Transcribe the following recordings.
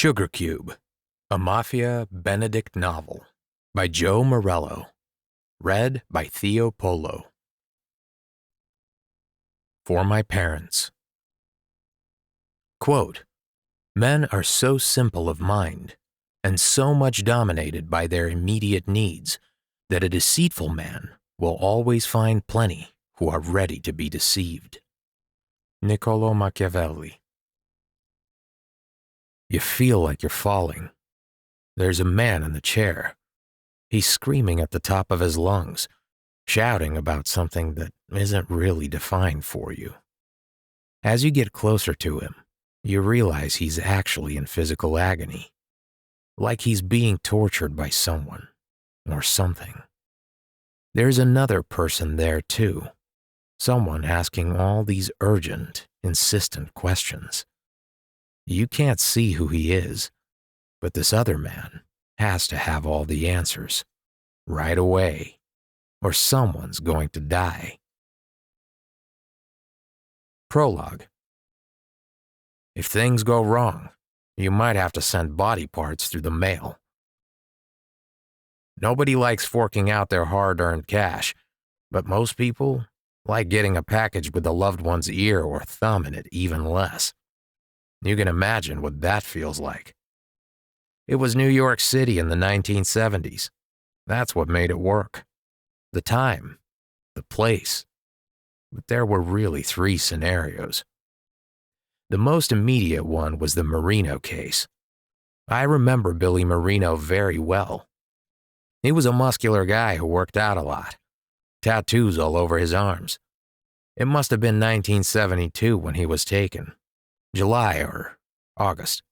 Sugar Cube, a Mafia Benedict novel by Joe Morello, read by Theo Polo. For my parents. Quote, men are so simple of mind and so much dominated by their immediate needs that a deceitful man will always find plenty who are ready to be deceived. Niccolo Machiavelli. You feel like you're falling. There's a man in the chair. He's screaming at the top of his lungs, shouting about something that isn't really defined for you. As you get closer to him, you realize he's actually in physical agony, like he's being tortured by someone or something. There's another person there too, someone asking all these urgent, insistent questions. You can't see who he is, but this other man has to have all the answers right away, or someone's going to die. Prologue. If things go wrong, you might have to send body parts through the mail. Nobody likes forking out their hard-earned cash, but most people like getting a package with a loved one's ear or thumb in it even less. You can imagine what that feels like. It was New York City in the 1970s. That's what made it work. The time, the place. But there were really three scenarios. The most immediate one was the Marino case. I remember Billy Marino very well. He was a muscular guy who worked out a lot. Tattoos all over his arms. It must have been 1972 when he was taken. July or August.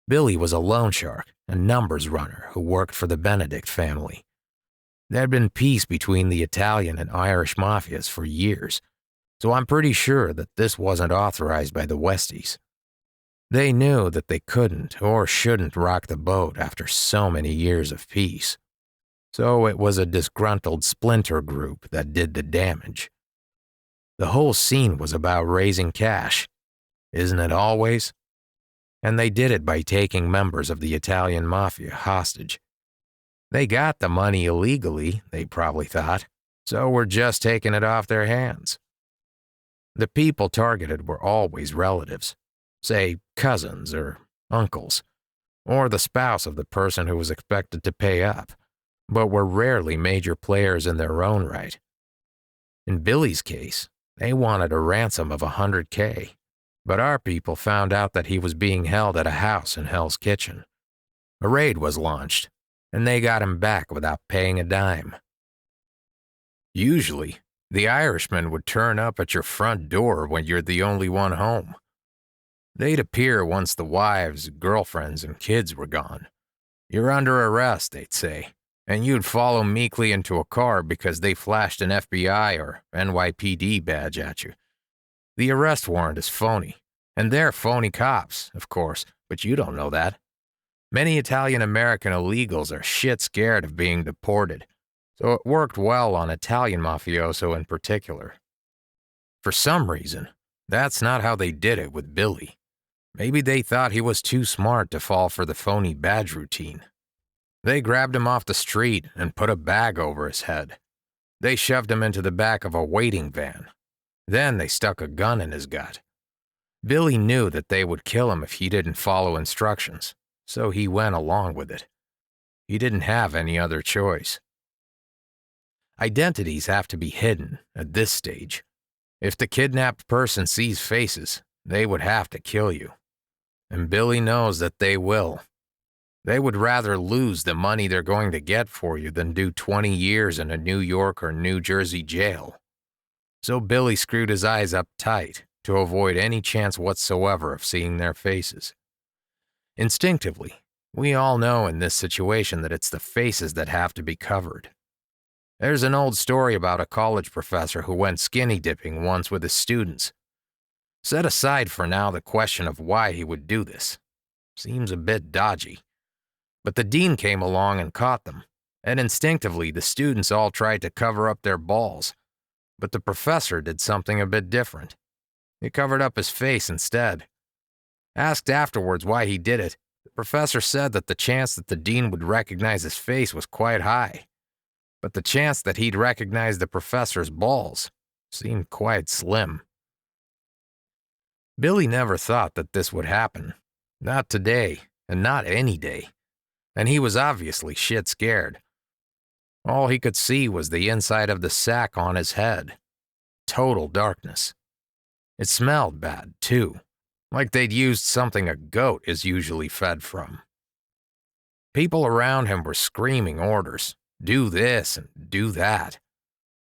Billy was a loan shark and numbers runner who worked for the Benedict family. There had been peace between the Italian and Irish mafias for years, so I'm pretty sure that this wasn't authorized by the Westies. They knew that they couldn't or shouldn't rock the boat after so many years of peace. So it was a disgruntled splinter group that did the damage. The whole scene was about raising cash. Isn't it always? And they did it by taking members of the Italian mafia hostage. They got the money illegally, they probably thought, so we're just taking it off their hands. The people targeted were always relatives, say cousins or uncles, or the spouse of the person who was expected to pay up, but were rarely major players in their own right. In Billy's case, they wanted a ransom of $100K. But our people found out that he was being held at a house in Hell's Kitchen. A raid was launched, and they got him back without paying a dime. Usually, the Irishman would turn up at your front door when you're the only one home. They'd appear once the wives, girlfriends, and kids were gone. You're under arrest, they'd say, and you'd follow meekly into a car because they flashed an FBI or NYPD badge at you. The arrest warrant is phony, and they're phony cops, of course, but you don't know that. Many Italian-American illegals are shit scared of being deported, so it worked well on Italian mafioso in particular. For some reason, that's not how they did it with Billy. Maybe they thought he was too smart to fall for the phony badge routine. They grabbed him off the street and put a bag over his head. They shoved him into the back of a waiting van. Then they stuck a gun in his gut. Billy knew that they would kill him if he didn't follow instructions, so he went along with it. He didn't have any other choice. Identities have to be hidden at this stage. If the kidnapped person sees faces, they would have to kill you. And Billy knows that they will. They would rather lose the money they're going to get for you than do 20 years in a New York or New Jersey jail. So Billy screwed his eyes up tight to avoid any chance whatsoever of seeing their faces. Instinctively, we all know in this situation that it's the faces that have to be covered. There's an old story about a college professor who went skinny dipping once with his students. Set aside for now the question of why he would do this. Seems a bit dodgy. But the dean came along and caught them, and instinctively the students all tried to cover up their balls. But the professor did something a bit different. He covered up his face instead. Asked afterwards why he did it, Professor said that the chance that the dean would recognize his face was quite high, but the chance that he'd recognize the professor's balls seemed quite slim. Billy never thought that this would happen. Not today, and not any day. And he was obviously shit scared. All he could see was the inside of the sack on his head. Total darkness. It smelled bad, too, like they'd used something a goat is usually fed from. People around him were screaming orders, do this and do that.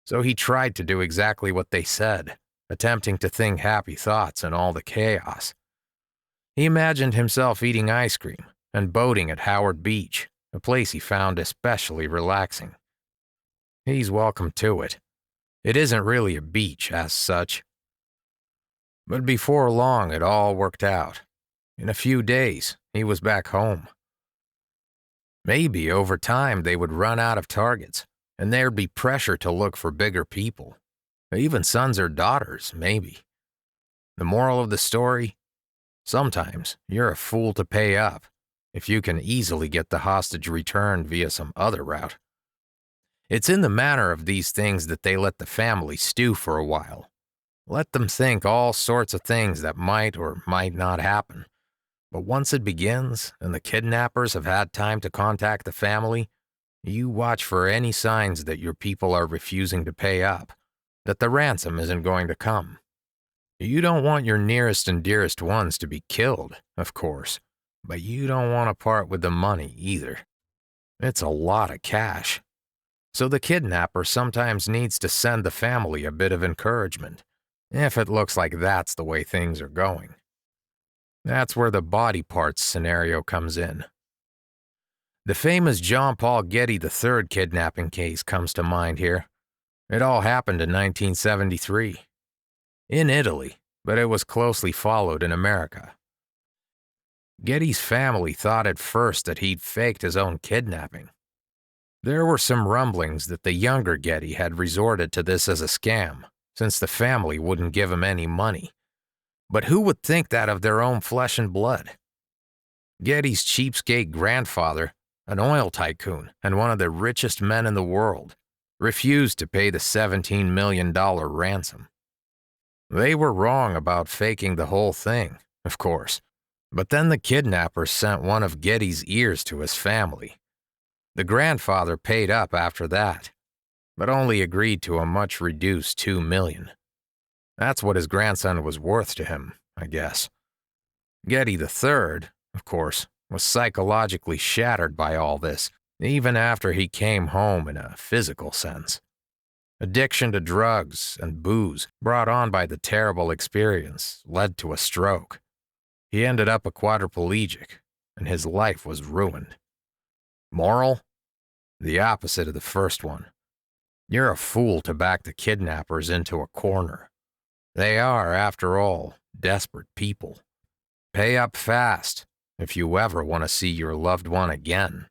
So he tried to do exactly what they said, attempting to think happy thoughts in all the chaos. He imagined himself eating ice cream and boating at Howard Beach, a place he found especially relaxing. He's welcome to it. It isn't really a beach as such. But before long, it all worked out. In a few days, he was back home. Maybe over time they would run out of targets, and there'd be pressure to look for bigger people. Even sons or daughters, maybe. The moral of the story? Sometimes you're a fool to pay up if you can easily get the hostage returned via some other route. It's in the manner of these things that they let the family stew for a while. Let them think all sorts of things that might or might not happen. But once it begins, and the kidnappers have had time to contact the family, you watch for any signs that your people are refusing to pay up, that the ransom isn't going to come. You don't want your nearest and dearest ones to be killed, of course, but you don't want to part with the money either. It's a lot of cash. So the kidnapper sometimes needs to send the family a bit of encouragement, if it looks like that's the way things are going. That's where the body parts scenario comes in. The famous John Paul Getty III kidnapping case comes to mind here. It all happened in 1973. In Italy, but it was closely followed in America. Getty's family thought at first that he'd faked his own kidnapping. There were some rumblings that the younger Getty had resorted to this as a scam, since the family wouldn't give him any money. But who would think that of their own flesh and blood? Getty's cheapskate grandfather, an oil tycoon and one of the richest men in the world, refused to pay the $17 million ransom. They were wrong about faking the whole thing, of course, but then the kidnappers sent one of Getty's ears to his family. The grandfather paid up after that, but only agreed to a much reduced $2 million. That's what his grandson was worth to him, I guess. Getty III, of course, was psychologically shattered by all this, even after he came home in a physical sense. Addiction to drugs and booze brought on by the terrible experience led to a stroke. He ended up a quadriplegic, and his life was ruined. Moral? The opposite of the first one. You're a fool to back the kidnappers into a corner. They are, after all, desperate people. Pay up fast if you ever want to see your loved one again.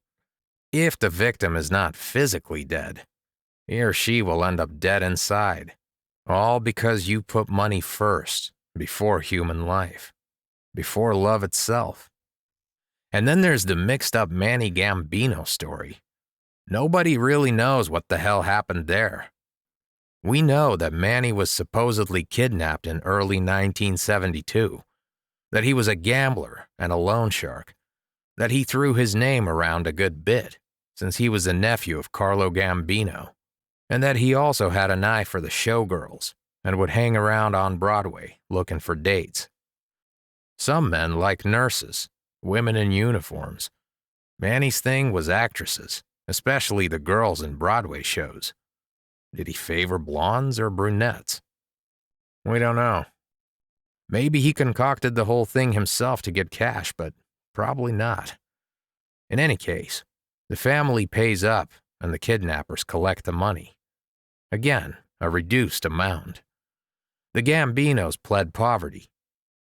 If the victim is not physically dead, he or she will end up dead inside, all because you put money first, before human life, before love itself. And then there's the mixed-up Manny Gambino story. Nobody really knows what the hell happened there. We know that Manny was supposedly kidnapped in early 1972, that he was a gambler and a loan shark, that he threw his name around a good bit, since he was the nephew of Carlo Gambino, and that he also had an eye for the showgirls and would hang around on Broadway looking for dates. Some men liked nurses, women in uniforms. Manny's thing was actresses, especially the girls in Broadway shows. Did he favor blondes or brunettes? We don't know. Maybe he concocted the whole thing himself to get cash, but probably not. In any case, the family pays up and the kidnappers collect the money. Again, a reduced amount. The Gambinos pled poverty.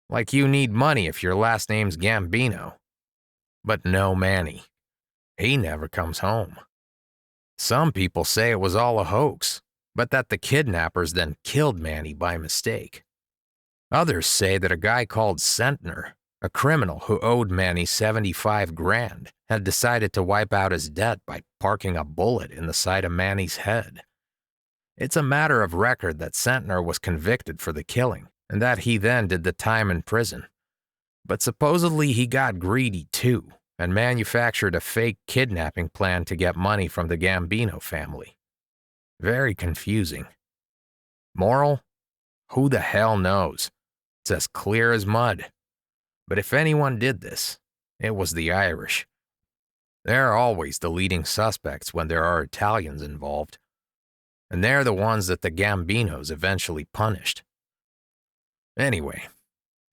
Like you need money if your last name's Gambino. But no Manny. He never comes home. Some people say it was all a hoax, but that the kidnappers then killed Manny by mistake. Others say that a guy called Sentner, A criminal who owed Manny 75 grand had decided to wipe out his debt by parking a bullet in the side of Manny's head. It's a matter of record that Sentner was convicted for the killing and that he then did the time in prison. But supposedly he got greedy too and manufactured a fake kidnapping plan to get money from the Gambino family. Very confusing. Moral? Who the hell knows? It's as clear as mud. But if anyone did this, it was the Irish. They're always the leading suspects when there are Italians involved. And they're the ones that the Gambinos eventually punished. Anyway,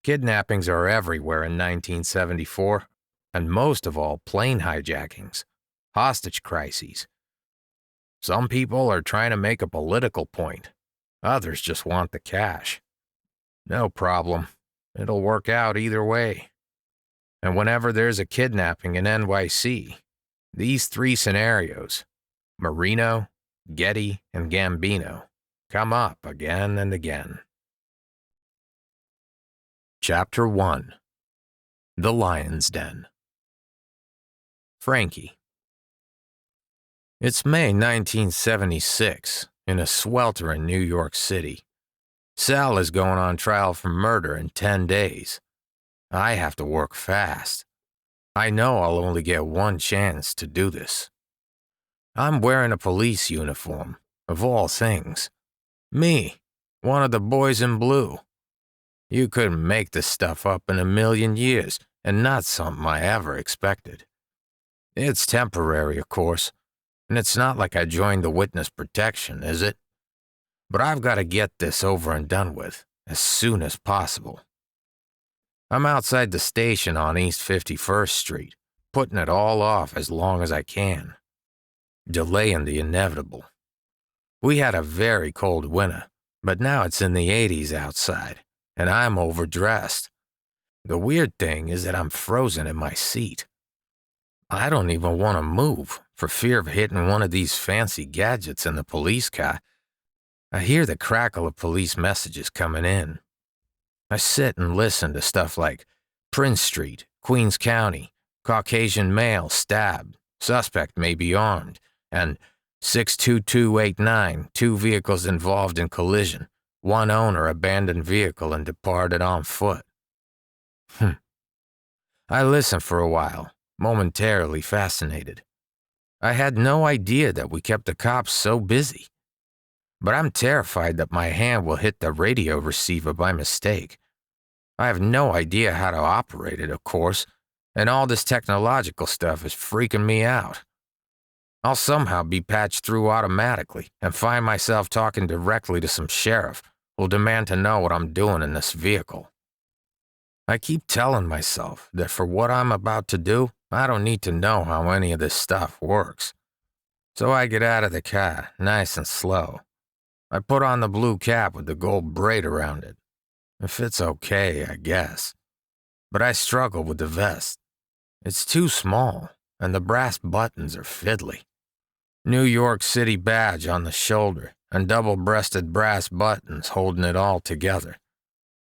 kidnappings are everywhere in 1974, and most of all plane hijackings, hostage crises. Some people are trying to make a political point. Others just want the cash. No problem. It'll work out either way. And whenever there's a kidnapping in NYC, these three scenarios, Marino, Getty, and Gambino, come up again and again. Chapter 1. The Lion's Den. Frankie. It's May 1976, in a swelter in New York City. Sal is going on trial for murder in 10 days. I have to work fast. I know I'll only get one chance to do this. I'm wearing a police uniform, of all things. Me, one of the boys in blue. You couldn't make this stuff up in a million years, and not something I ever expected. It's temporary, of course, and it's not like I joined the witness protection, is it? But I've got to get this over and done with, as soon as possible. I'm outside the station on East 51st Street, putting it all off as long as I can. Delaying the inevitable. We had a very cold winter, but now it's in the 80s outside, and I'm overdressed. The weird thing is that I'm frozen in my seat. I don't even want to move, for fear of hitting one of these fancy gadgets in the police car. I hear the crackle of police messages coming in. I sit and listen to stuff like Prince Street, Queens County, Caucasian male stabbed, suspect may be armed, and 62289, 2 vehicles involved in collision, 1 owner abandoned vehicle and departed on foot. I listen for a while, momentarily fascinated. I had no idea that we kept the cops so busy. But I'm terrified that my hand will hit the radio receiver by mistake. I have no idea how to operate it, of course, and all this technological stuff is freaking me out. I'll somehow be patched through automatically and find myself talking directly to some sheriff who'll demand to know what I'm doing in this vehicle. I keep telling myself that for what I'm about to do, I don't need to know how any of this stuff works. So I get out of the car, nice and slow. I put on the blue cap with the gold braid around it. It fits okay, I guess. But I struggle with the vest. It's too small, and the brass buttons are fiddly. New York City badge on the shoulder, and double-breasted brass buttons holding it all together.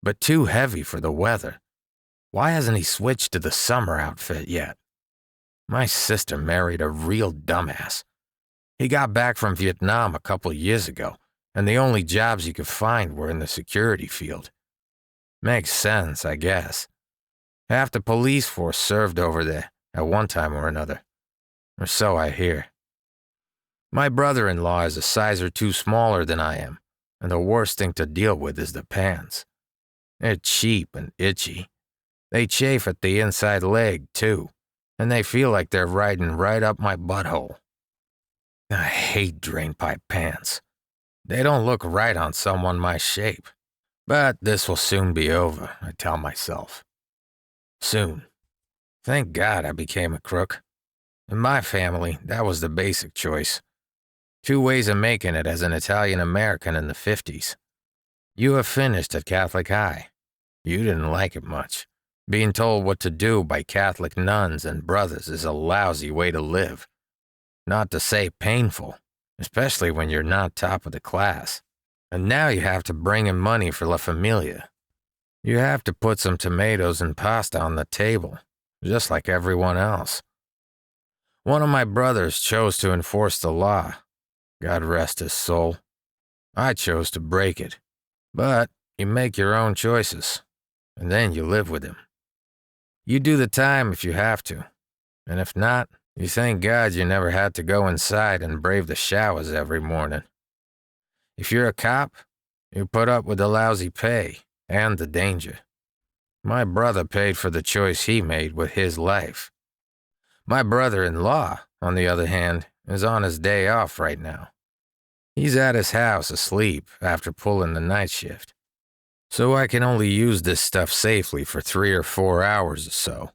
But too heavy for the weather. Why hasn't he switched to the summer outfit yet? My sister married a real dumbass. He got back from Vietnam a couple years ago, and the only jobs he could find were in the security field. Makes sense, I guess. Half the police force served over there at one time or another. Or so I hear. My brother-in-law is a size or two smaller than I am, and the worst thing to deal with is the pants. They're cheap and itchy. They chafe at the inside leg, too, and they feel like they're riding right up my butthole. I hate drainpipe pants. They don't look right on someone my shape. But this will soon be over, I tell myself. Soon. Thank God I became a crook. In my family, that was the basic choice. 2 ways of making it as an Italian-American in the 50s. You have finished at Catholic High. You didn't like it much. Being told what to do by Catholic nuns and brothers is a lousy way to live. Not to say painful, especially when you're not top of the class. And now you have to bring in money for La Familia. You have to put some tomatoes and pasta on the table, just like everyone else. One of my brothers chose to enforce the law. God rest his soul. I chose to break it. But you make your own choices, and then you live with him. You do the time if you have to, and if not, you thank God you never had to go inside and brave the showers every morning. If you're a cop, you put up with the lousy pay and the danger. My brother paid for the choice he made with his life. My brother-in-law, on the other hand, is on his day off right now. He's at his house asleep after pulling the night shift. So I can only use this stuff safely for 3 or 4 hours or so.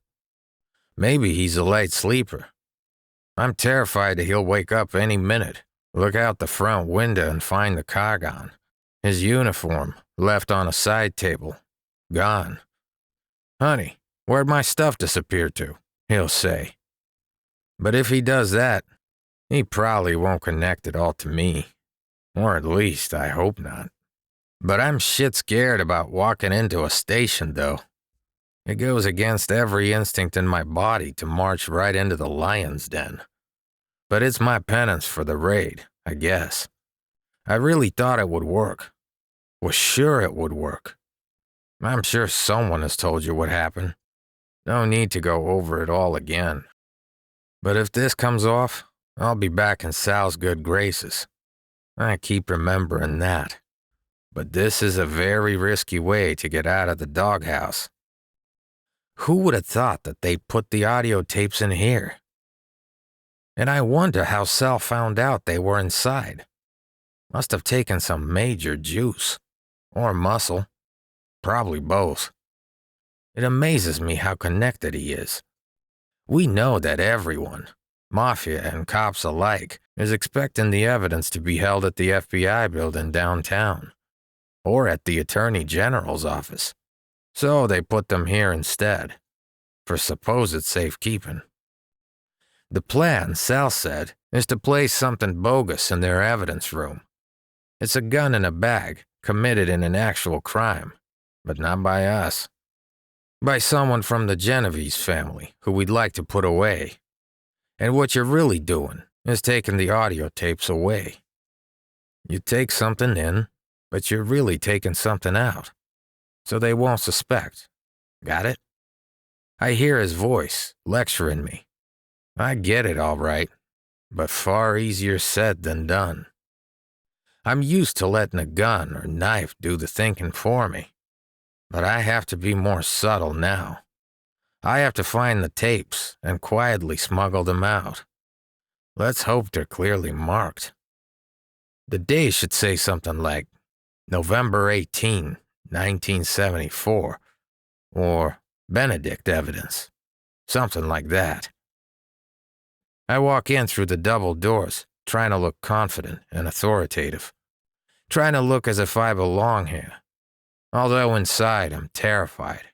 Maybe he's a light sleeper. I'm terrified that he'll wake up any minute, look out the front window and find the car gone. His uniform, left on a side table, gone. "Honey, where'd my stuff disappear to?" he'll say. But if he does that, he probably won't connect it all to me. Or at least, I hope not. But I'm shit scared about walking into a station, though. It goes against every instinct in my body to march right into the lion's den. But it's my penance for the raid, I guess. I really thought it would work. Was sure it would work. I'm sure someone has told you what happened. No need to go over it all again. But if this comes off, I'll be back in Sal's good graces. I keep remembering that. But this is a very risky way to get out of the doghouse. Who would have thought that they'd put the audio tapes in here? And I wonder how Sal found out they were inside. Must have taken some major juice. Or muscle. Probably both. It amazes me how connected he is. We know that everyone, mafia and cops alike, is expecting the evidence to be held at the FBI building downtown. Or at the Attorney General's office. So they put them here instead, for supposed safekeeping. The plan, Sal said, is to place something bogus in their evidence room. It's a gun in a bag, committed in an actual crime, but not by us. By someone from the Genovese family, who we'd like to put away. And what you're really doing is taking the audio tapes away. You take something in, but you're really taking something out. So they won't suspect. Got it? I hear his voice, lecturing me. I get it all right, but far easier said than done. I'm used to letting a gun or knife do the thinking for me. But I have to be more subtle now. I have to find the tapes and quietly smuggle them out. Let's hope they're clearly marked. The day should say something like November 18, 1974, or Benedict evidence, something like that. I walk in through the double doors, trying to look confident and authoritative, trying to look as if I belong here, although inside I'm terrified.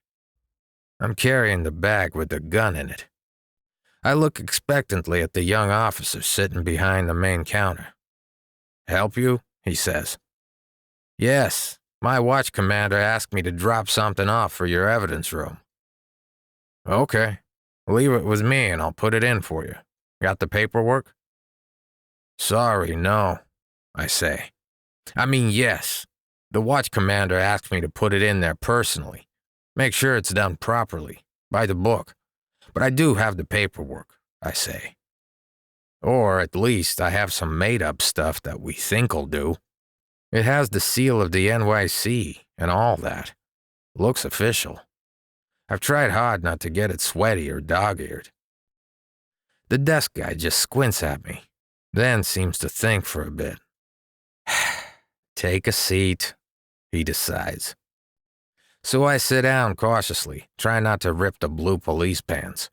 I'm carrying the bag with the gun in it. I look expectantly at the young officer sitting behind the main counter. "Help you?" he says. "Yes, my watch commander asked me to drop something off for your evidence room." "Okay, leave it with me and I'll put it in for you. Got the paperwork?" "Sorry, no," I say. "I mean, yes. The watch commander asked me to put it in there personally. Make sure it's done properly, by the book. But I do have the paperwork," I say. "Or at least I have some made-up stuff that we think'll do. It has the seal of the NYC and all that. Looks official. I've tried hard not to get it sweaty or dog-eared." The desk guy just squints at me, then seems to think for a bit. "Take a seat," he decides. So I sit down cautiously, trying not to rip the blue police pants.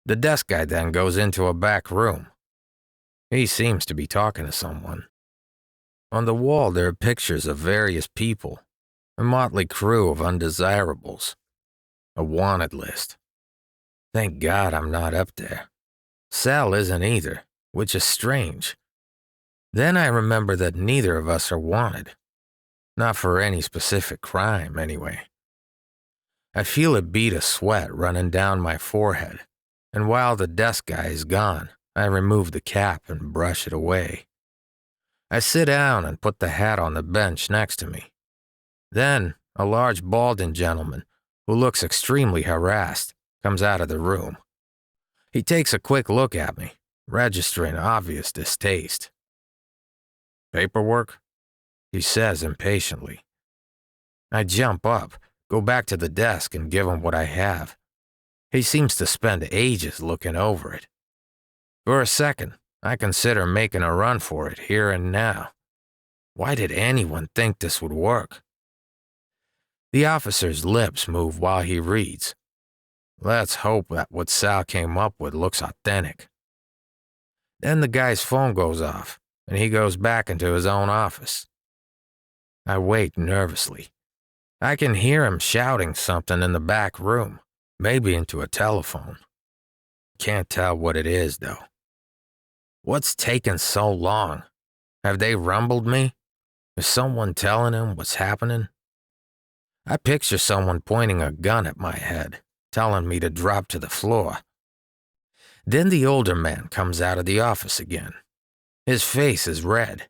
The desk guy then goes into a back room. He seems to be talking to someone. On the wall there are pictures of various people, a motley crew of undesirables, a wanted list. Thank God I'm not up there. Sal isn't either, which is strange. Then I remember that neither of us are wanted. Not for any specific crime, anyway. I feel a bead of sweat running down my forehead, and while the desk guy is gone, I remove the cap and brush it away. I sit down and put the hat on the bench next to me. Then, a large balding gentleman, who looks extremely harassed, comes out of the room. He takes a quick look at me, registering obvious distaste. "Paperwork?" he says impatiently. I jump up, go back to the desk and give him what I have. He seems to spend ages looking over it. For a second, I consider making a run for it here and now. Why did anyone think this would work? The officer's lips move while he reads. Let's hope that what Sal came up with looks authentic. Then the guy's phone goes off, and he goes back into his own office. I wait nervously. I can hear him shouting something in the back room, maybe into a telephone. Can't tell what it is, though. What's taking so long? Have they rumbled me? Is someone telling him what's happening? I picture someone pointing a gun at my head, telling me to drop to the floor. Then the older man comes out of the office again. His face is red.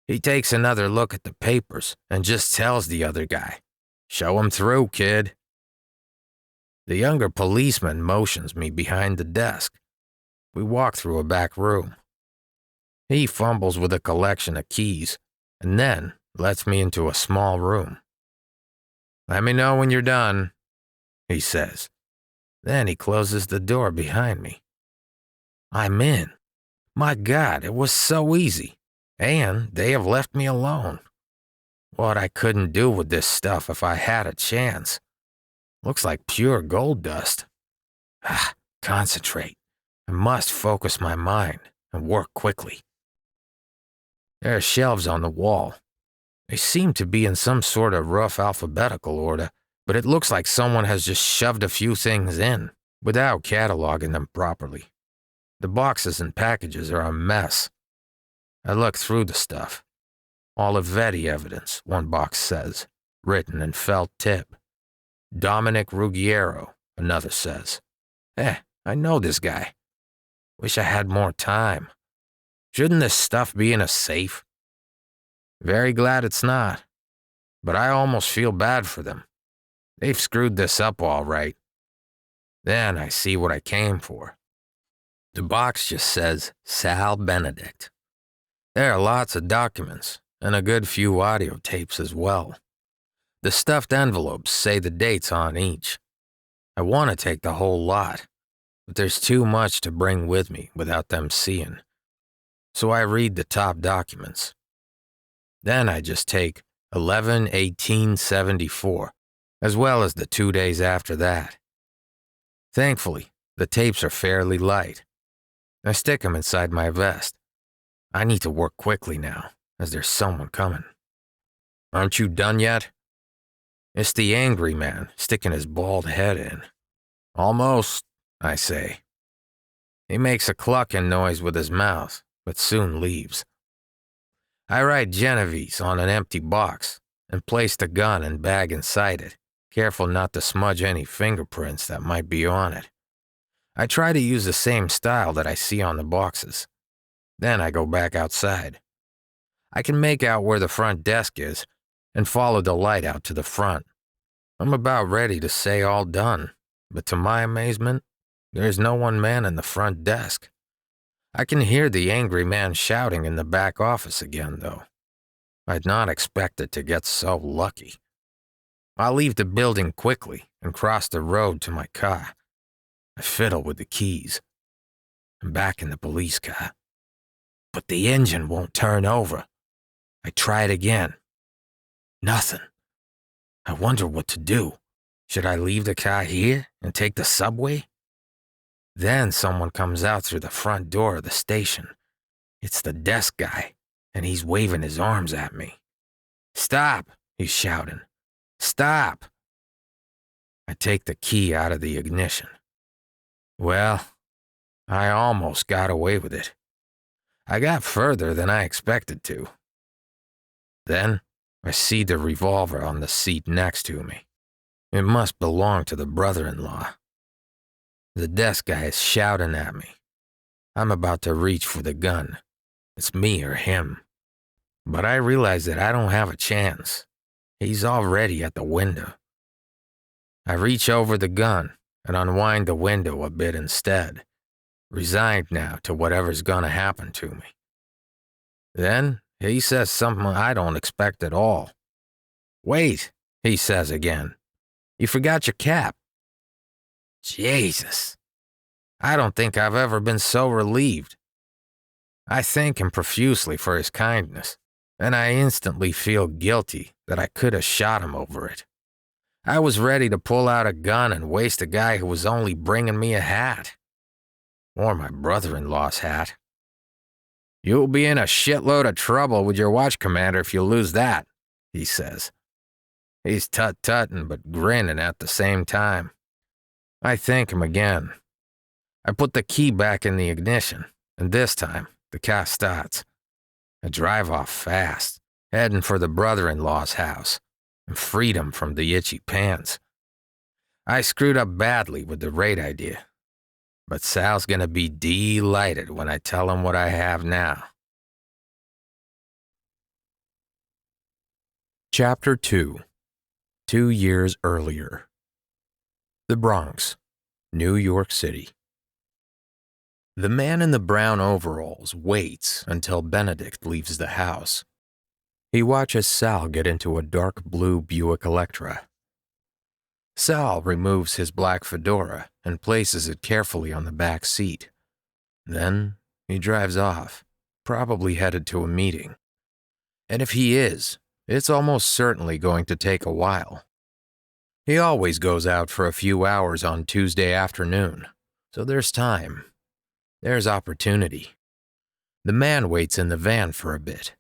He takes another look at the papers and just tells the other guy, "Show him through, kid." The younger policeman motions me behind the desk. We walk through a back room. He fumbles with a collection of keys and then lets me into a small room. "Let me know when you're done," he says. Then he closes the door behind me. I'm in. My God, it was so easy. And they have left me alone. What I couldn't do with this stuff if I had a chance. Looks like pure gold dust. Concentrate. I must focus my mind and work quickly. There are shelves on the wall. They seem to be in some sort of rough alphabetical order, but it looks like someone has just shoved a few things in without cataloging them properly. The boxes and packages are a mess. I look through the stuff. Olivetti evidence, one box says, written in felt tip. Dominic Ruggiero, another says. I know this guy. Wish I had more time. Shouldn't this stuff be in a safe? Very glad it's not. But I almost feel bad for them. They've screwed this up all right. Then I see what I came for. The box just says Sal Benedict. There are lots of documents, and a good few audio tapes as well. The stuffed envelopes say the dates on each. I want to take the whole lot, but there's too much to bring with me without them seeing. So I read the top documents. Then I just take 11/18/74, as well as the 2 days after that. Thankfully, the tapes are fairly light. I stick them inside my vest. I need to work quickly now, as there's someone coming. Aren't you done yet? It's the angry man sticking his bald head in. Almost, I say. He makes a clucking noise with his mouth, but soon leaves. I write Genovese on an empty box and place the gun and bag inside it, careful not to smudge any fingerprints that might be on it. I try to use the same style that I see on the boxes. Then I go back outside. I can make out where the front desk is and follow the light out to the front. I'm about ready to say all done, but to my amazement, there's no one man in the front desk. I can hear the angry man shouting in the back office again, though. I'd not expected to get so lucky. I leave the building quickly and cross the road to my car. I fiddle with the keys. I'm back in the police car. But the engine won't turn over. I try it again. Nothing. I wonder what to do. Should I leave the car here and take the subway? Then someone comes out through the front door of the station. It's the desk guy, and he's waving his arms at me. "Stop," he's shouting. "Stop." I take the key out of the ignition. Well, I almost got away with it. I got further than I expected to. Then I see the revolver on the seat next to me. It must belong to the brother-in-law. The desk guy is shouting at me. I'm about to reach for the gun. It's me or him. But I realize that I don't have a chance. He's already at the window. I reach over the gun and unwind the window a bit instead, resigned now to whatever's gonna happen to me. Then he says something I don't expect at all. "Wait," he says again. "You forgot your cap." Jesus. I don't think I've ever been so relieved. I thank him profusely for his kindness, and I instantly feel guilty that I could have shot him over it. I was ready to pull out a gun and waste a guy who was only bringing me a hat. Or my brother-in-law's hat. "You'll be in a shitload of trouble with your watch commander if you lose that," he says. He's tut-tutting but grinning at the same time. I thank him again. I put the key back in the ignition, and this time, the car starts. I drive off fast, heading for the brother-in-law's house, and freedom from the itchy pants. I screwed up badly with the raid idea, but Sal's gonna be delighted when I tell him what I have now. Chapter 2. 2 years earlier. The Bronx, New York City. The man in the brown overalls waits until Benedict leaves the house. He watches Sal get into a dark blue Buick Electra. Sal removes his black fedora and places it carefully on the back seat. Then he drives off, probably headed to a meeting. And if he is, it's almost certainly going to take a while. He always goes out for a few hours on Tuesday afternoon, so there's time. There's opportunity. The man waits in the van for a bit.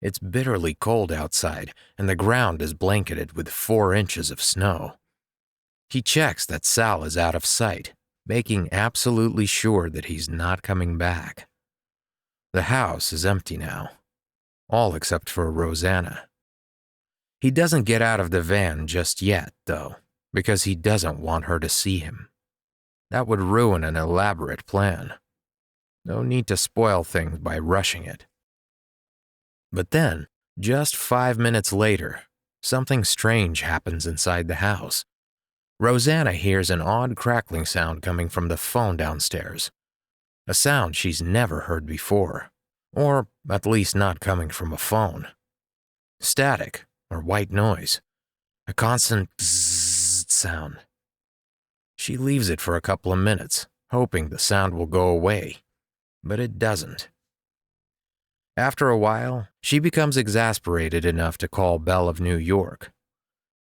It's bitterly cold outside, and the ground is blanketed with 4 inches of snow. He checks that Sal is out of sight, making absolutely sure that he's not coming back. The house is empty now, all except for Rosanna. He doesn't get out of the van just yet, though, because he doesn't want her to see him. That would ruin an elaborate plan. No need to spoil things by rushing it. But then, just 5 minutes later, something strange happens inside the house. Rosanna hears an odd crackling sound coming from the phone downstairs. A sound she's never heard before, or at least not coming from a phone. Static, or white noise. A constant bzzz sound. She leaves it for a couple of minutes, hoping the sound will go away. But it doesn't. After a while, she becomes exasperated enough to call Belle of New York.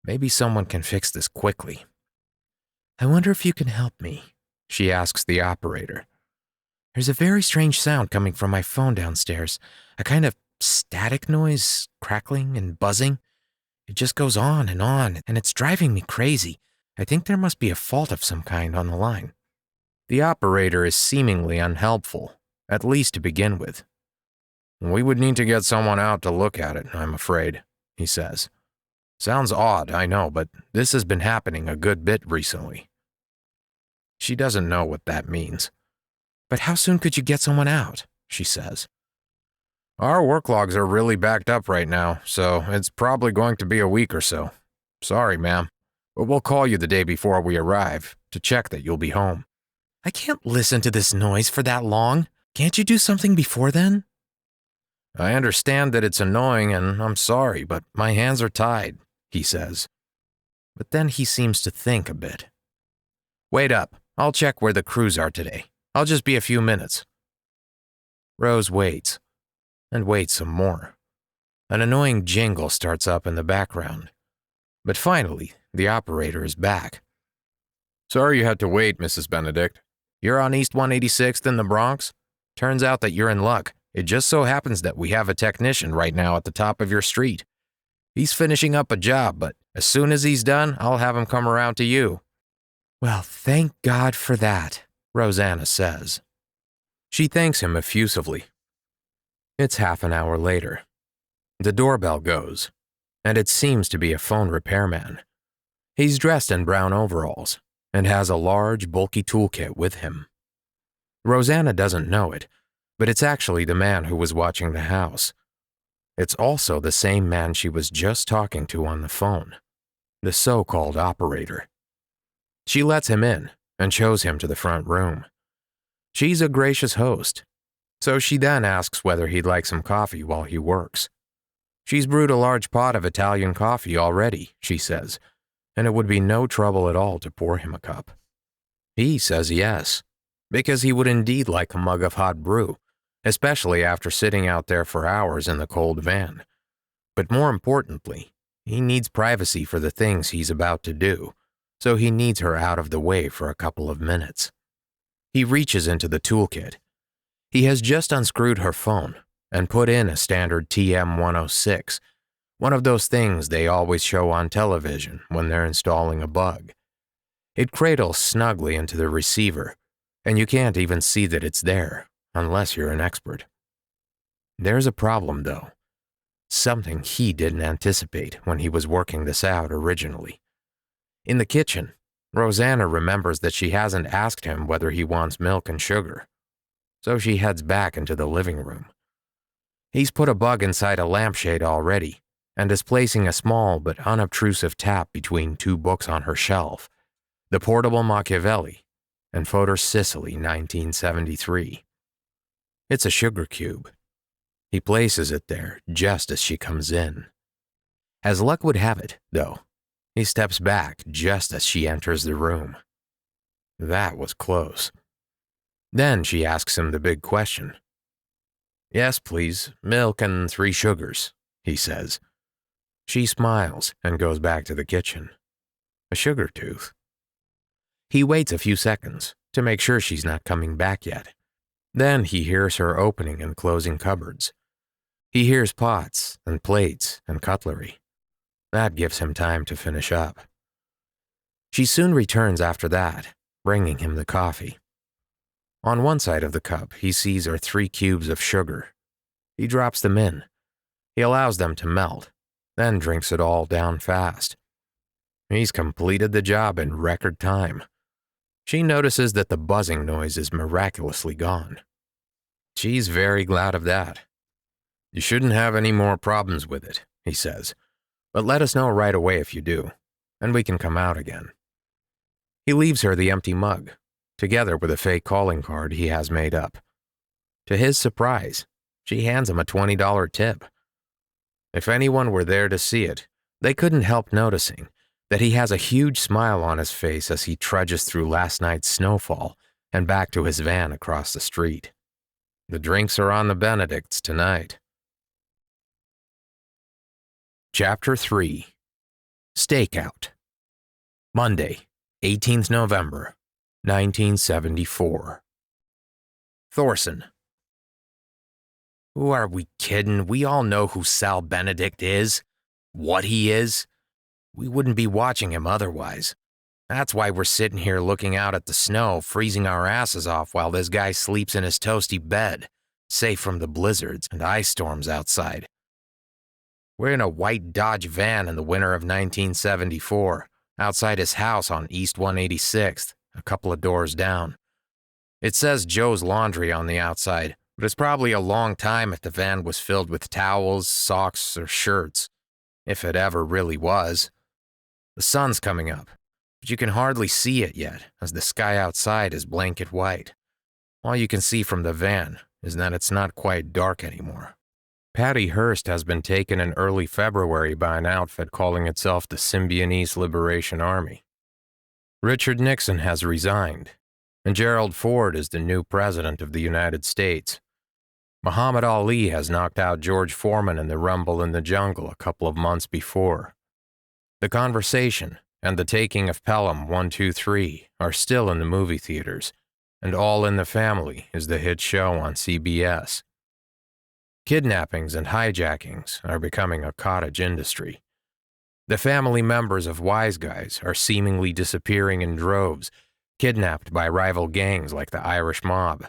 Maybe someone can fix this quickly. "I wonder if you can help me," she asks the operator. "There's a very strange sound coming from my phone downstairs, a kind of static noise, crackling and buzzing. It just goes on, and it's driving me crazy. I think there must be a fault of some kind on the line." The operator is seemingly unhelpful, at least to begin with. "We would need to get someone out to look at it, I'm afraid," he says. "Sounds odd, I know, but this has been happening a good bit recently." She doesn't know what that means. "But how soon could you get someone out?" she says. "Our work logs are really backed up right now, so it's probably going to be a week or so. Sorry, ma'am, but we'll call you the day before we arrive to check that you'll be home." "I can't listen to this noise for that long. Can't you do something before then?" "I understand that it's annoying, and I'm sorry, but my hands are tied," he says. But then he seems to think a bit. "Wait up. I'll check where the crews are today. I'll just be a few minutes." Rose waits, and waits some more. An annoying jingle starts up in the background. But finally, the operator is back. "Sorry you had to wait, Mrs. Benedict. You're on East 186th in the Bronx? Turns out that you're in luck. It just so happens that we have a technician right now at the top of your street. He's finishing up a job, but as soon as he's done, I'll have him come around to you." "Well, thank God for that," Rosanna says. She thanks him effusively. It's half an hour later. The doorbell goes, and it seems to be a phone repairman. He's dressed in brown overalls and has a large, bulky toolkit with him. Rosanna doesn't know it, but it's actually the man who was watching the house. It's also the same man she was just talking to on the phone, the so-called operator. She lets him in and shows him to the front room. She's a gracious host, so she then asks whether he'd like some coffee while he works. She's brewed a large pot of Italian coffee already, she says, and it would be no trouble at all to pour him a cup. He says yes, because he would indeed like a mug of hot brew, especially after sitting out there for hours in the cold van. But more importantly, he needs privacy for the things he's about to do, so he needs her out of the way for a couple of minutes. He reaches into the toolkit. He has just unscrewed her phone and put in a standard TM-106, one of those things they always show on television when they're installing a bug. It cradles snugly into the receiver, and you can't even see that it's there, unless you're an expert. There's a problem, though. Something he didn't anticipate when he was working this out originally. In the kitchen, Rosanna remembers that she hasn't asked him whether he wants milk and sugar, so she heads back into the living room. He's put a bug inside a lampshade already, and is placing a small but unobtrusive tap between two books on her shelf, The Portable Machiavelli and Fodor Sicily 1973. It's a sugar cube. He places it there just as she comes in. As luck would have it, though, he steps back just as she enters the room. That was close. Then she asks him the big question. "Yes, please, milk and 3 sugars," he says. She smiles and goes back to the kitchen. A sugar tooth. He waits a few seconds to make sure she's not coming back yet. Then he hears her opening and closing cupboards. He hears pots and plates and cutlery. That gives him time to finish up. She soon returns after that, bringing him the coffee. On one side of the cup, he sees are 3 cubes of sugar. He drops them in. He allows them to melt, then drinks it all down fast. He's completed the job in record time. She notices that the buzzing noise is miraculously gone. She's very glad of that. "You shouldn't have any more problems with it," he says, "but let us know right away if you do, and we can come out again." He leaves her the empty mug, together with a fake calling card he has made up. To his surprise, she hands him a $20 tip. If anyone were there to see it, they couldn't help noticing that he has a huge smile on his face as he trudges through last night's snowfall and back to his van across the street. The drinks are on the Benedicts tonight. Chapter 3. Stakeout. Monday, 18th November, 1974. Thorson. Who are we kidding? We all know who Sal Benedict is. What he is. We wouldn't be watching him otherwise. That's why we're sitting here looking out at the snow, freezing our asses off while this guy sleeps in his toasty bed, safe from the blizzards and ice storms outside. We're in a white Dodge van in the winter of 1974, outside his house on East 186th, a couple of doors down. It says Joe's Laundry on the outside, but it's probably a long time if the van was filled with towels, socks, or shirts, if it ever really was. The sun's coming up, but you can hardly see it yet, as the sky outside is blanket white. All you can see from the van is that it's not quite dark anymore. Patty Hearst has been taken in early February by an outfit calling itself the Symbionese Liberation Army. Richard Nixon has resigned, and Gerald Ford is the new president of the United States. Muhammad Ali has knocked out George Foreman in the Rumble in the Jungle a couple of months before. The Conversation and The Taking of Pelham 1, 2, 3 are still in the movie theaters, and All in the Family is the hit show on CBS. Kidnappings and hijackings are becoming a cottage industry. The family members of wise guys are seemingly disappearing in droves, kidnapped by rival gangs like the Irish mob.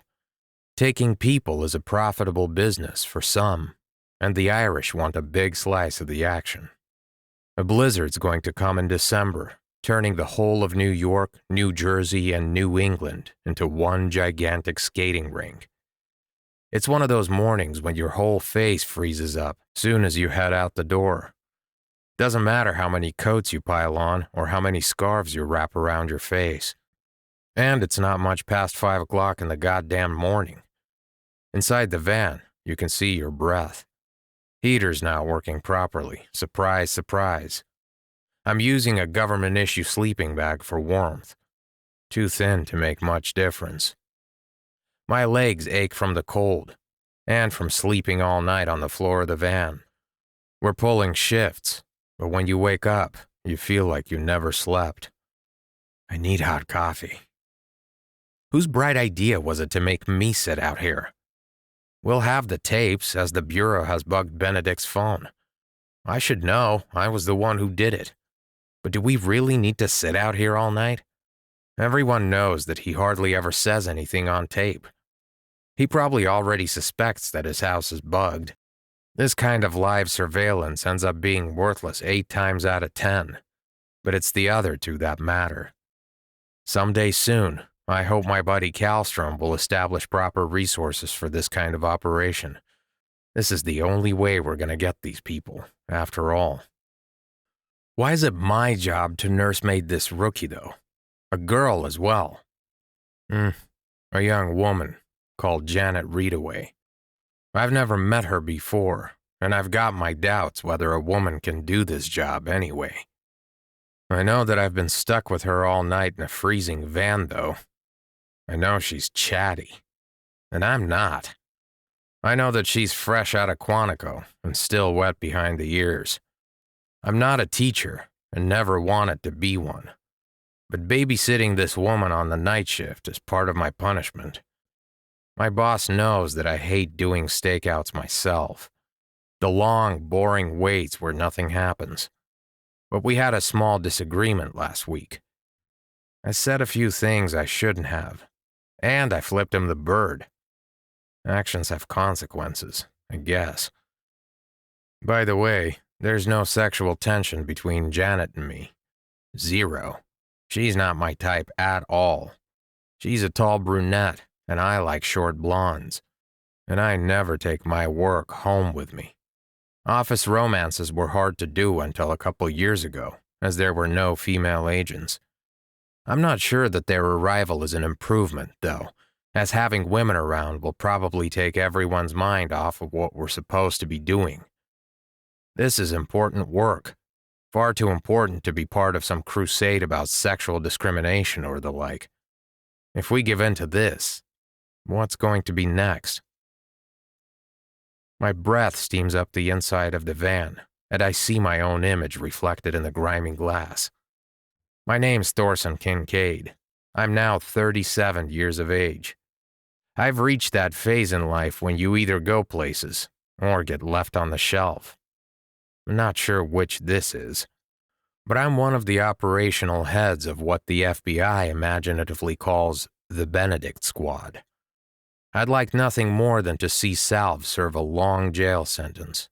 Taking people is a profitable business for some, and the Irish want a big slice of the action. A blizzard's going to come in December, turning the whole of New York, New Jersey, and New England into one gigantic skating rink. It's one of those mornings when your whole face freezes up soon as you head out the door. Doesn't matter how many coats you pile on or how many scarves you wrap around your face. And it's not much past 5 o'clock in the goddamn morning. Inside the van, you can see your breath. Heater's not working properly. Surprise, surprise. I'm using a government-issue sleeping bag for warmth. Too thin to make much difference. My legs ache from the cold, and from sleeping all night on the floor of the van. We're pulling shifts, but when you wake up, you feel like you never slept. I need hot coffee. Whose bright idea was it to make me sit out here? We'll have the tapes, as the Bureau has bugged Benedict's phone. I should know. I was the one who did it. But do we really need to sit out here all night? Everyone knows that he hardly ever says anything on tape. He probably already suspects that his house is bugged. This kind of live surveillance ends up being worthless 8 times out of 10. But it's the other two that matter. Someday soon, I hope my buddy Kallstrom will establish proper resources for this kind of operation. This is the only way we're going to get these people, after all. Why is it my job to nursemaid this rookie, though? A girl as well. A young woman called Janet Readaway. I've never met her before, and I've got my doubts whether a woman can do this job anyway. I know that I've been stuck with her all night in a freezing van, though. I know she's chatty, and I'm not. I know that she's fresh out of Quantico and still wet behind the ears. I'm not a teacher and never wanted to be one. But babysitting this woman on the night shift is part of my punishment. My boss knows that I hate doing stakeouts myself. The long, boring waits where nothing happens. But we had a small disagreement last week. I said a few things I shouldn't have, and I flipped him the bird. Actions have consequences, I guess. By the way, there's no sexual tension between Janet and me. Zero. She's not my type at all. She's a tall brunette, and I like short blondes. And I never take my work home with me. Office romances were hard to do until a couple years ago, as there were no female agents. I'm not sure that their arrival is an improvement, though, as having women around will probably take everyone's mind off of what we're supposed to be doing. This is important work, far too important to be part of some crusade about sexual discrimination or the like. If we give in to this, what's going to be next? My breath steams up the inside of the van, and I see my own image reflected in the grimy glass. My name's Thorson Kincaid. I'm now 37 years of age. I've reached that phase in life when you either go places or get left on the shelf. I'm not sure which this is, but I'm one of the operational heads of what the FBI imaginatively calls the Benedict Squad. I'd like nothing more than to see Salve serve a long jail sentence,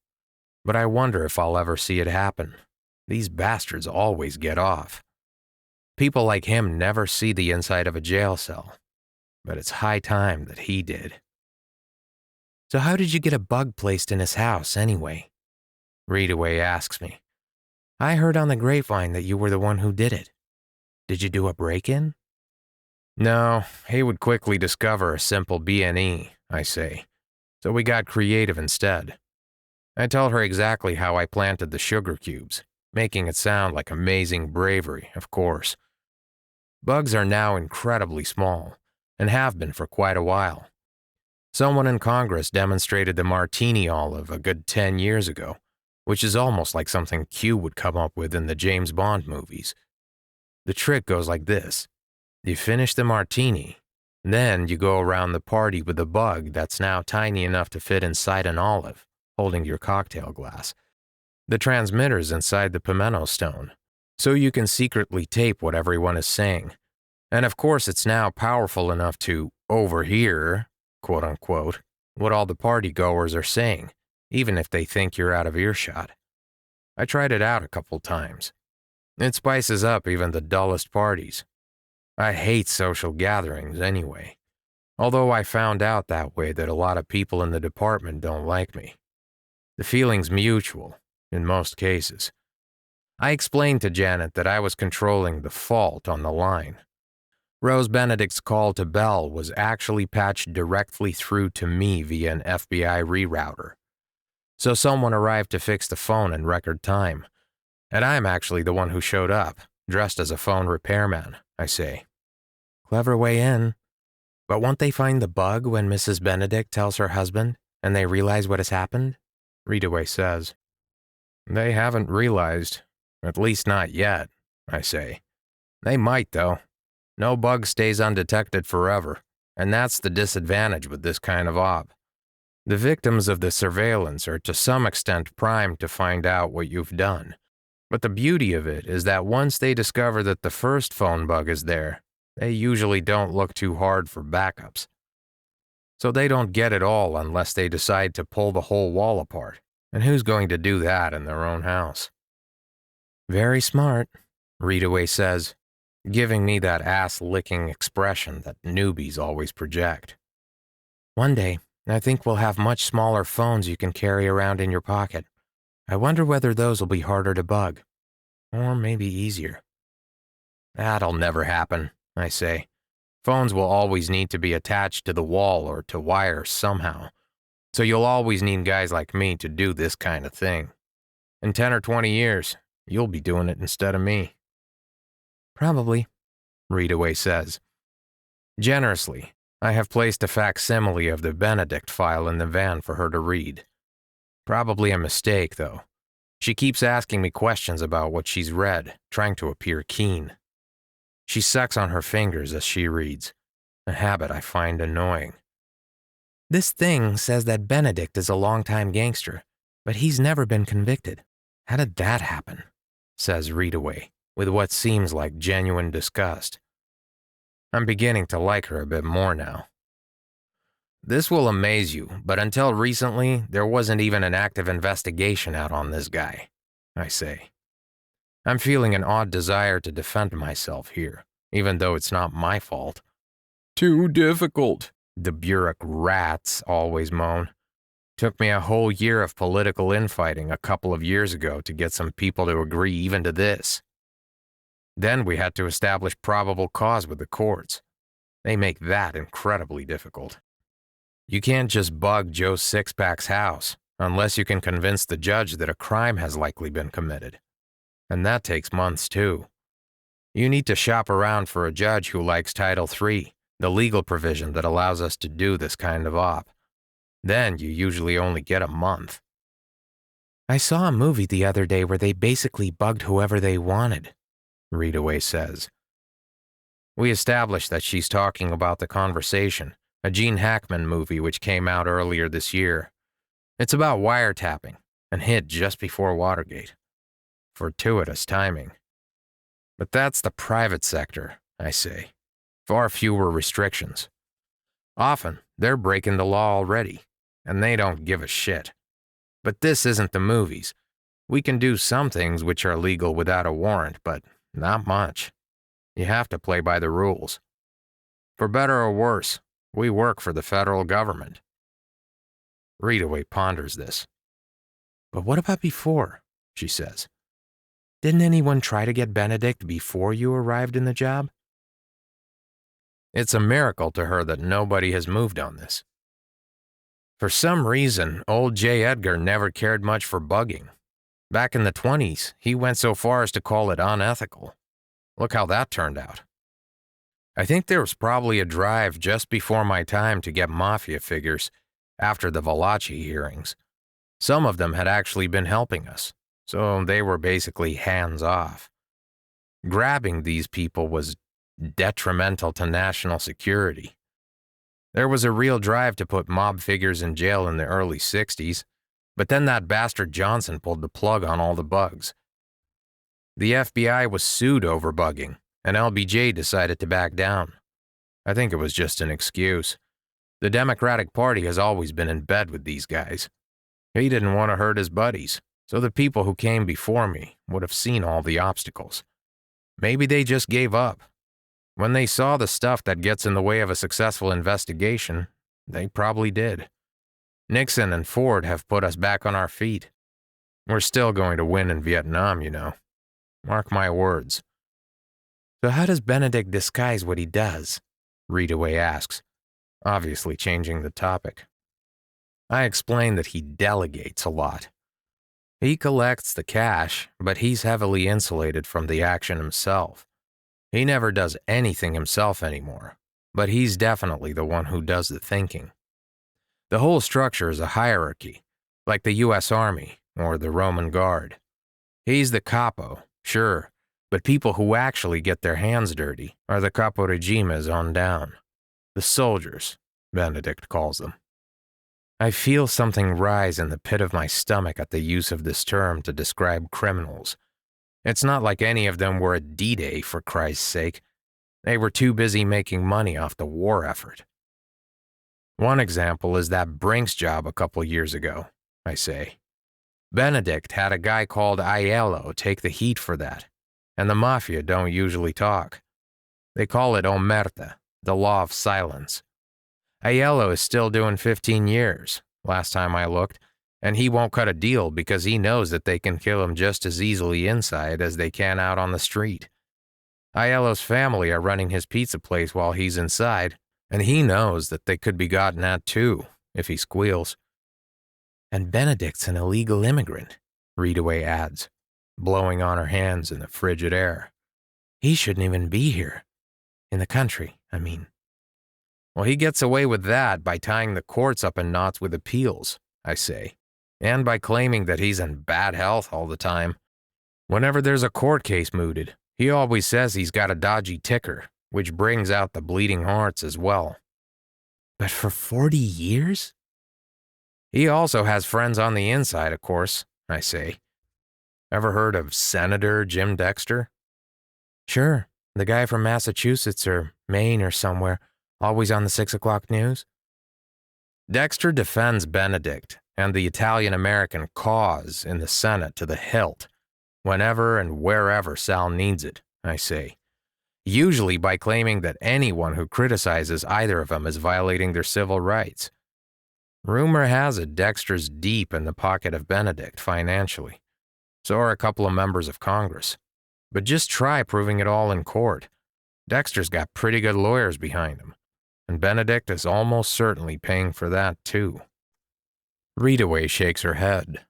but I wonder if I'll ever see it happen. These bastards always get off. People like him never see the inside of a jail cell, but it's high time that he did. So how did you get a bug placed in his house, anyway? Readaway asks me. I heard on the grapevine that you were the one who did it. Did you do a break-in? No, he would quickly discover a simple B&E, I say, so we got creative instead. I tell her exactly how I planted the sugar cubes, making it sound like amazing bravery, of course. Bugs are now incredibly small, and have been for quite a while. Someone in Congress demonstrated the martini olive a good 10 years ago, which is almost like something Q would come up with in the James Bond movies. The trick goes like this. You finish the martini, then you go around the party with a bug that's now tiny enough to fit inside an olive, holding your cocktail glass. The transmitter's inside the pimento stone, so you can secretly tape what everyone is saying. And of course it's now powerful enough to overhear, quote-unquote, what all the party-goers are saying, even if they think you're out of earshot. I tried it out a couple times. It spices up even the dullest parties. I hate social gatherings anyway, although I found out that way that a lot of people in the department don't like me. The feeling's mutual, in most cases. I explained to Janet that I was controlling the fault on the line. Rose Benedict's call to Bell was actually patched directly through to me via an FBI rerouter. So someone arrived to fix the phone in record time. And I'm actually the one who showed up, dressed as a phone repairman, I say. Clever way in. But won't they find the bug when Mrs. Benedict tells her husband and they realize what has happened? Readaway says. They haven't realized. At least not yet, I say. They might, though. No bug stays undetected forever, and that's the disadvantage with this kind of op. The victims of the surveillance are to some extent primed to find out what you've done. But the beauty of it is that once they discover that the first phone bug is there, they usually don't look too hard for backups. So they don't get it all unless they decide to pull the whole wall apart. And who's going to do that in their own house? Very smart, Readaway says, giving me that ass-licking expression that newbies always project. One day, I think we'll have much smaller phones you can carry around in your pocket. I wonder whether those will be harder to bug. Or maybe easier. That'll never happen, I say. Phones will always need to be attached to the wall or to wires somehow. So you'll always need guys like me to do this kind of thing. In 10 or 20 years, you'll be doing it instead of me. Probably, Readaway says. Generously, I have placed a facsimile of the Benedict file in the van for her to read. Probably a mistake, though. She keeps asking me questions about what she's read, trying to appear keen. She sucks on her fingers as she reads, a habit I find annoying. This thing says that Benedict is a longtime gangster, but he's never been convicted. How did that happen? Says Readaway, with what seems like genuine disgust. I'm beginning to like her a bit more now. This will amaze you, but until recently, there wasn't even an active investigation out on this guy, I say. I'm feeling an odd desire to defend myself here, even though it's not my fault. Too difficult, the bureauc rats always moan. Took me a whole year of political infighting a couple of years ago to get some people to agree even to this. Then we had to establish probable cause with the courts. They make that incredibly difficult. You can't just bug Joe Sixpack's house unless you can convince the judge that a crime has likely been committed. And that takes months too. You need to shop around for a judge who likes Title III, the legal provision that allows us to do this kind of op. Then you usually only get a month. I saw a movie the other day where they basically bugged whoever they wanted, Readaway says. We established that she's talking about The Conversation, a Gene Hackman movie which came out earlier this year. It's about wiretapping and hit just before Watergate. Fortuitous timing. But that's the private sector, I say. Far fewer restrictions. Often, they're breaking the law already, and they don't give a shit. But this isn't the movies. We can do some things which are legal without a warrant, but not much. You have to play by the rules. For better or worse, we work for the federal government. Readaway ponders this. But what about before? She says. Didn't anyone try to get Benedict before you arrived in the job? It's a miracle to her that nobody has moved on this. For some reason, old J. Edgar never cared much for bugging. Back in the 1920s, he went so far as to call it unethical. Look how that turned out. I think there was probably a drive just before my time to get mafia figures after the Valachi hearings. Some of them had actually been helping us, so they were basically hands-off. Grabbing these people was detrimental to national security. There was a real drive to put mob figures in jail in the early 60s, but then that bastard Johnson pulled the plug on all the bugs. The FBI was sued over bugging, and LBJ decided to back down. I think it was just an excuse. The Democratic Party has always been in bed with these guys. He didn't want to hurt his buddies, so the people who came before me would have seen all the obstacles. Maybe they just gave up. When they saw the stuff that gets in the way of a successful investigation, they probably did. Nixon and Ford have put us back on our feet. We're still going to win in Vietnam, you know. Mark my words. So how does Benedict disguise what he does? Readaway asks, obviously changing the topic. I explain that he delegates a lot. He collects the cash, but he's heavily insulated from the action himself. He never does anything himself anymore, but he's definitely the one who does the thinking. The whole structure is a hierarchy, like the U.S. Army or the Roman Guard. He's the capo, sure, but people who actually get their hands dirty are the capo regimes on down. The soldiers, Benedict calls them. I feel something rise in the pit of my stomach at the use of this term to describe criminals. It's not like any of them were at D-Day, for Christ's sake. They were too busy making money off the war effort. One example is that Brinks job a couple years ago, I say. Benedict had a guy called Aiello take the heat for that, and the mafia don't usually talk. They call it omerta, the law of silence. Aiello is still doing 15 years, last time I looked, and he won't cut a deal because he knows that they can kill him just as easily inside as they can out on the street. Aiello's family are running his pizza place while he's inside, and he knows that they could be gotten at too, if he squeals. And Benedict's an illegal immigrant, Readaway adds, blowing on her hands in the frigid air. He shouldn't even be here. In the country, I mean. Well, he gets away with that by tying the courts up in knots with appeals, I say, and by claiming that he's in bad health all the time. Whenever there's a court case mooted, he always says he's got a dodgy ticker, which brings out the bleeding hearts as well. But for 40 years? He also has friends on the inside, of course, I say. Ever heard of Senator Jim Dexter? Sure, the guy from Massachusetts or Maine or somewhere, always on the 6 o'clock news. Dexter defends Benedict and the Italian-American cause in the Senate to the hilt, whenever and wherever Sal needs it, I say. Usually by claiming that anyone who criticizes either of them is violating their civil rights. Rumor has it Dexter's deep in the pocket of Benedict financially. So are a couple of members of Congress. But just try proving it all in court. Dexter's got pretty good lawyers behind him, and Benedict is almost certainly paying for that too. Readaway shakes her head.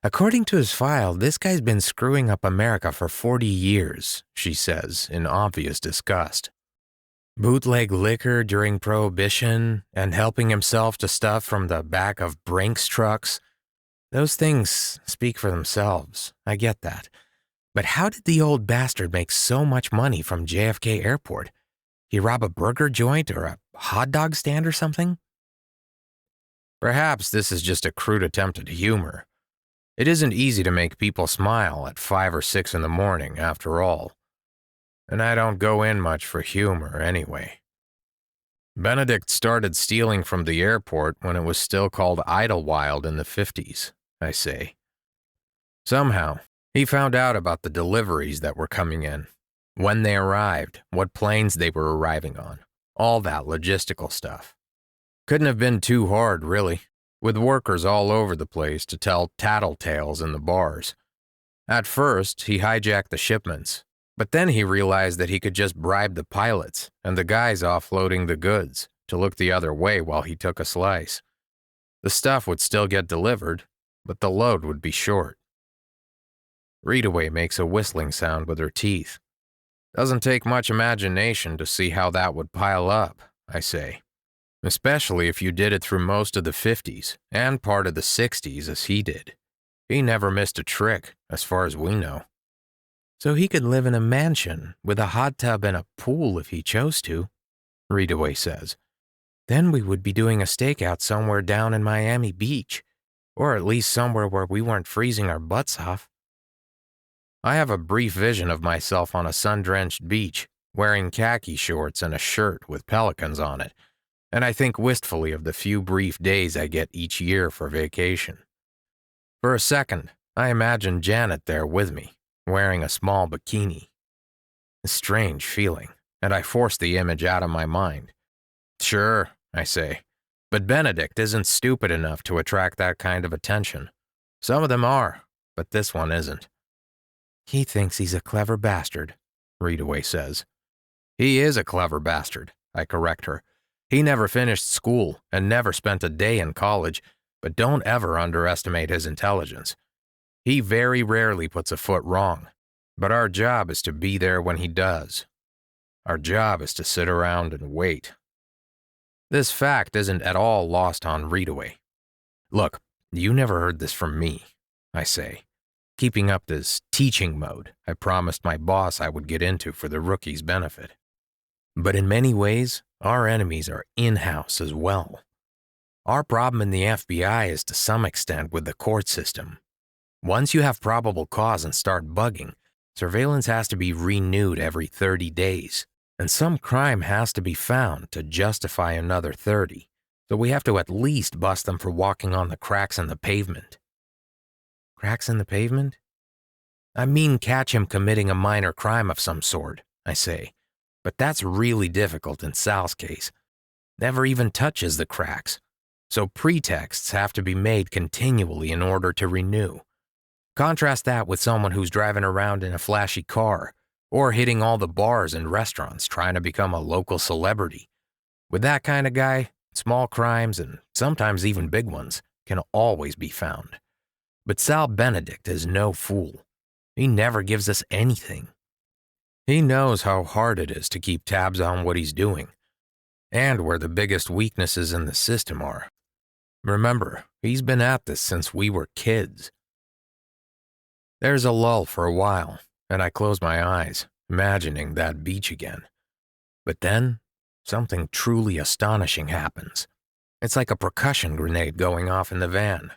According to his file, this guy's been screwing up America for 40 years, she says, in obvious disgust. Bootleg liquor during Prohibition and helping himself to stuff from the back of Brinks trucks. Those things speak for themselves, I get that. But how did the old bastard make so much money from JFK Airport? He rob a burger joint or a hot dog stand or something? Perhaps this is just a crude attempt at humor. It isn't easy to make people smile at 5 or 6 in the morning, after all. And I don't go in much for humor anyway. Benedict started stealing from the airport when it was still called Idlewild in the 50s, I say. Somehow, he found out about the deliveries that were coming in, when they arrived, what planes they were arriving on, all that logistical stuff. Couldn't have been too hard, really, with workers all over the place to tell tattletales in the bars. At first, he hijacked the shipments, but then he realized that he could just bribe the pilots and the guys offloading the goods to look the other way while he took a slice. The stuff would still get delivered, but the load would be short. Readaway makes a whistling sound with her teeth. Doesn't take much imagination to see how that would pile up, I say. Especially if you did it through most of the 50s and part of the 60s as he did. He never missed a trick, as far as we know. So he could live in a mansion with a hot tub and a pool if he chose to, Readaway says. Then we would be doing a stakeout somewhere down in Miami Beach, or at least somewhere where we weren't freezing our butts off. I have a brief vision of myself on a sun-drenched beach, wearing khaki shorts and a shirt with pelicans on it, and I think wistfully of the few brief days I get each year for vacation. For a second, I imagine Janet there with me, wearing a small bikini. A strange feeling, and I force the image out of my mind. Sure, I say, but Benedict isn't stupid enough to attract that kind of attention. Some of them are, but this one isn't. He thinks he's a clever bastard, Readaway says. He is a clever bastard, I correct her. He never finished school and never spent a day in college, but don't ever underestimate his intelligence. He very rarely puts a foot wrong, but our job is to be there when he does. Our job is to sit around and wait. This fact isn't at all lost on Readaway. Look, you never heard this from me, I say, keeping up this teaching mode I promised my boss I would get into for the rookie's benefit. But in many ways, our enemies are in-house as well. Our problem in the FBI is to some extent with the court system. Once you have probable cause and start bugging, surveillance has to be renewed every 30 days, and some crime has to be found to justify another 30, so we have to at least bust them for walking on the cracks in the pavement. Cracks in the pavement? I mean catch him committing a minor crime of some sort, I say, but that's really difficult in Sal's case. Never even touches the cracks, so pretexts have to be made continually in order to renew. Contrast that with someone who's driving around in a flashy car, or hitting all the bars and restaurants trying to become a local celebrity. With that kind of guy, small crimes, and sometimes even big ones, can always be found. But Sal Benedict is no fool. He never gives us anything. He knows how hard it is to keep tabs on what he's doing, and where the biggest weaknesses in the system are. Remember, he's been at this since we were kids. There's a lull for a while, and I close my eyes, imagining that beach again. But then, something truly astonishing happens. It's like a percussion grenade going off in the van.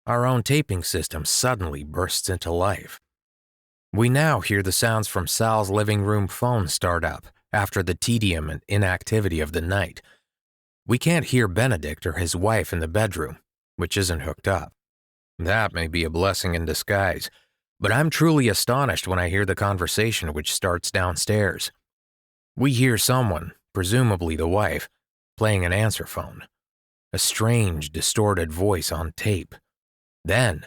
Our own taping system suddenly bursts into life. We now hear the sounds from Sal's living room phone start up after the tedium and inactivity of the night. We can't hear Benedict or his wife in the bedroom, which isn't hooked up. That may be a blessing in disguise, but I'm truly astonished when I hear the conversation which starts downstairs. We hear someone, presumably the wife, playing an answer phone. A strange, distorted voice on tape. Then,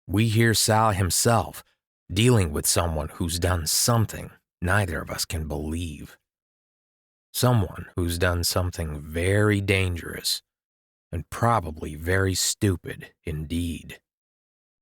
we hear Sal himself, dealing with someone who's done something neither of us can believe. Someone who's done something very dangerous, and probably very stupid indeed.